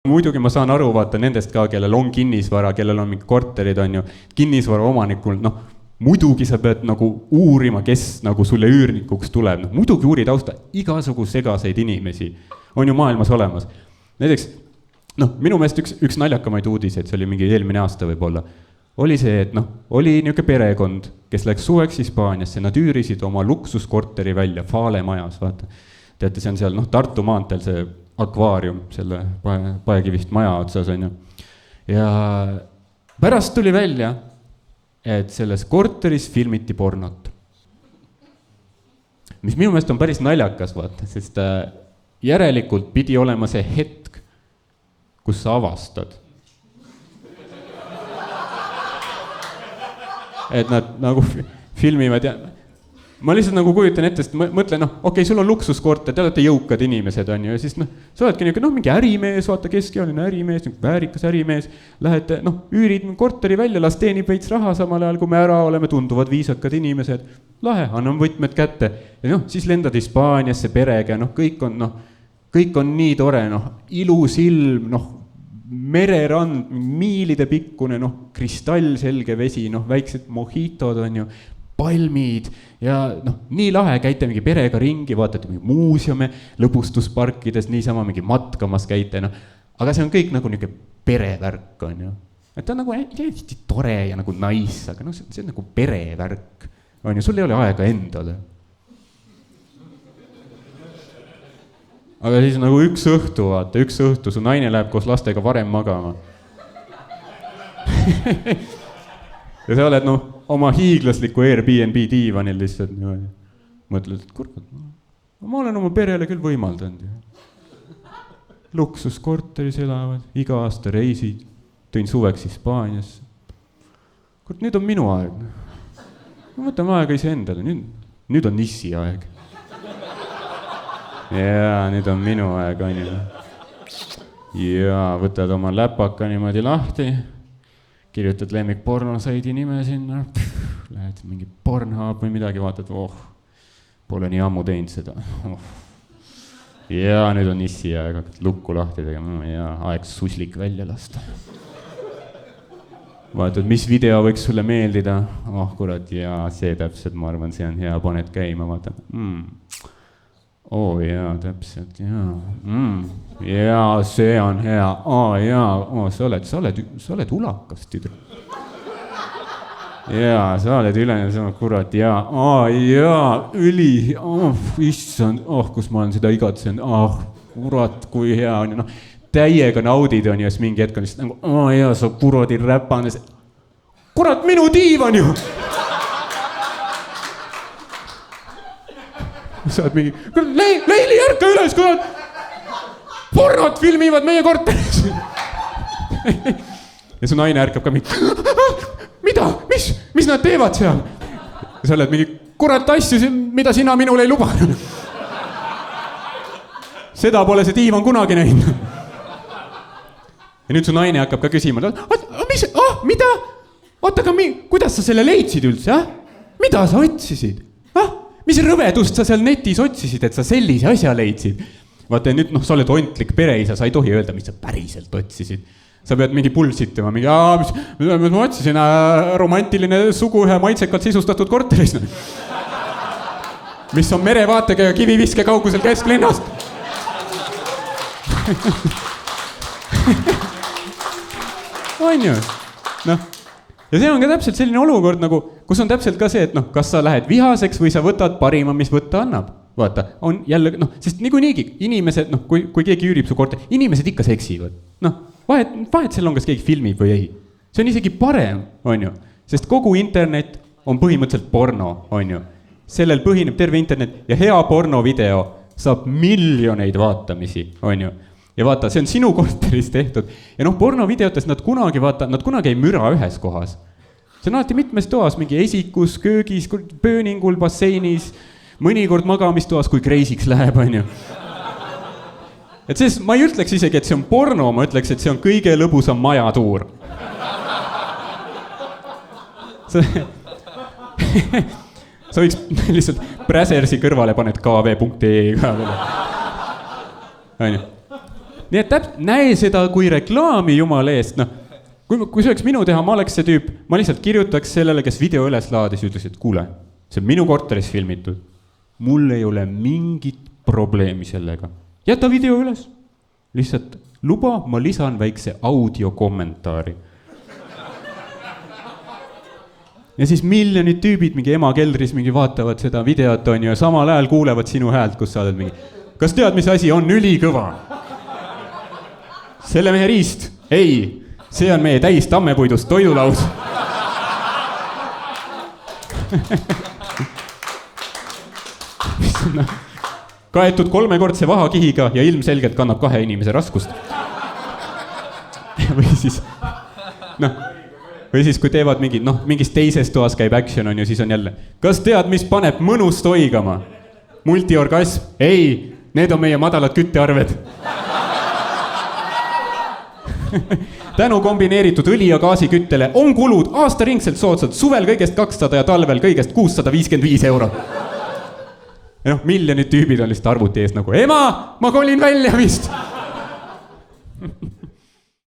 muidugi ma saan aru, vaata nendest ka, kellel on kinnisvara, kellel on mingi korterid, on ju, kinnisvara omanikul, noh, muidugi sa pead nagu uurima, kes nagu sulle üürnikuks tuleb, noh, muidugi uuri tausta, igasugu segaseid inimesi on ju maailmas olemas. Näiteks, noh, minu meelest üks naljakamaid uudiseid, see oli mingi eelmine aasta võib-olla, oli see, et noh, oli niisugune perekond, kes läks suveks Hispaaniasse, nad üürisid oma luksuskorteri välja Fale majas, vaata. Teate, see on seal, noh, Tartu maanteel see akvaarium, selle paekivist maja otsas, on ju. Ja pärast tuli välja, et selles korteris filmiti pornot. Mis minu meelest on päris naljakas, vaata, sest järelikult pidi olema see hetk, kus sa avastad. Et nad nagu filmivad ja ma lihtsalt nagu kujutan ette, sest mõtlen, noh, okei, sul on luksuskorter, te olete jõukad inimesed, on ju, ja siis, noh, sa oledki niisugune, noh, mingi ärimees, vaata, keskealine ärimees, väärikas ärimees, lähed, noh, üürid korteri välja, las teenib veits raha samal ajal, kui me ära oleme, tunduvad viisakad inimesed, lahe, annan võtmed kätte, ja noh, siis lendad Hispaaniasse perega, noh, kõik on nii tore, noh, ilus ilm, noh, mererand, miilide pikkune, noh, kristallselge vesi, noh, väiksed mojitod, on ju, palmid ja noh, nii lahe, käite mingi perega ringi, vaatate mingi muuseume, lõbustusparkides, niisama mingi matkamas käite, noh. Aga see on kõik nagu niisugune perevärk, on ju. Et ta on nagu hästi tore ja nagu nice, aga noh, see on nagu perevärk, on ju, sul ei ole aega endale. Aga siis nagu üks õhtu, su naine läheb koos lastega varem magama. Ja sa oled, noh, oma hiiglasliku Airbnb diivanil lihtsalt niimoodi. Mõtled, et kurat, ma olen oma perele küll võimaldanud. Luksuskorteris elavad, iga aasta reisid, tõin suveks Hispaaniasse. Kurat, nüüd on minu aeg. Ma võtame aega ise endale, nüüd on nissi aeg. Jaa, nüüd on minu aeg, on ju. Jaa, võtad oma läpaka niimoodi lahti. Kirjutad lemmik pornosaidi nime sinna, lähed mingi Pornhub või midagi, vaatad, pole nii ammu teinud seda. Ja nüüd on nissi aeg, hakkad lukku lahti tegema ja aeg suslik välja lasta. Vaatad, mis video võiks sulle meeldida, kurat, ja see täpselt, ma arvan, see on hea, paned käima, vaatad. Jaa, täpselt, jaa, see on hea, sa oled ulakas, tüdru. Jaa, sa oled ülene, kurat, jaa, üli, issand, kus ma olen seda igatsen, kurat, kui hea on, noh, täiega naudid on ju, siis mingi hetk on lihtsalt nagu, jaa, sa kuradi räpane, kurat, minu diivan ju! Sa oled mingi, Leili, ärka üles, kurat! Pornot filmivad meie korteris! Ja su naine ärkab ka mingi, mida? Mis nad teevad seal? Ja sa oled mingi, kurat asju, mida sina minul ei luba. Seda pole see diivan kunagi näinud. Ja nüüd su naine hakkab ka küsima, mida? Oota, aga kuidas sa selle leidsid üldse? Mida sa otsisid? Mis rõvedust sa seal netis otsisid, et sa sellise asja leidsid? Vaata, nüüd sa oled ontlik pereisa, sa ei tohi öelda, mis sa päriselt otsisid. Sa pead mingi pulsitima, mingi, ma otsisin romantiline sugu ühe maitsekalt sisustatud korteris. Mis on merevaatega ja kiviviske kaugusel kesklinnast. On ju? Noh. Ja see on ka täpselt selline olukord, nagu, kus on täpselt ka see, et kas sa lähed vihaseks või sa võtad parima, mis võtta annab. Vaata, on jälle, sest niigi inimesed, kui keegi üürib su korter, inimesed ikka seksivad. Vahet seal on, kas keegi filmib või ei. See on isegi parem, on ju. Sest kogu internet on põhimõtteliselt porno, on ju. Sellel põhineb terve internet ja hea pornovideo saab miljoneid vaatamisi, on ju. Ja vaata, see on sinu korteris tehtud. Ja pornovideotes nad kunagi ei müra ühes kohas. See on alati mitmes toas, mingi esikus, köögis, pööningul, basseinis, mõnikord magamistoas, kui kreisiks läheb, on ju. Et siis ma ei ütleks isegi, et see on porno, ma ütleks, et see on kõige lõbusam majatuur. Sa võiks lihtsalt Bräsersi kõrvale paned kv.ee ka veel. On ju? nii et näe seda kui reklaami jumala eest, noh. Kui see oleks minu teha, ma oleks see tüüp, ma lihtsalt kirjutaks sellele, kes video üles laadis ja ütles, et kuule, see on minu korteris filmitud. Mul ei ole mingit probleemi sellega. Jäta video üles. Lihtsalt luba, ma lisan väikse audio kommentaari. Ja siis miljonid tüübid mingi ema keldris mingi vaatavad seda videot on ja samal ajal kuulevad sinu häält, kus sa oled mingi. Kas tead, mis asi on ülikõva? Selle mehe riist? Ei, see on meie täis tammepuidust toidulaud. Kaetud 3-kordse vahakihiga ja ilmselgelt kannab 2 inimese raskust. Või siis, kui teevad mingis teises toas käib action on ju, siis on jälle. Kas tead, mis paneb mõnust oigama? Multiorgasm? Ei, need on meie madalad küttearved. Tänu kombineeritud õli ja gaasi küttele on kulud aastaringselt soodsad, suvel kõigest 200 ja talvel kõigest 655 €. Ja miljonid tüübid on lihtsalt arvuti ees nagu, ema, ma kolin välja vist.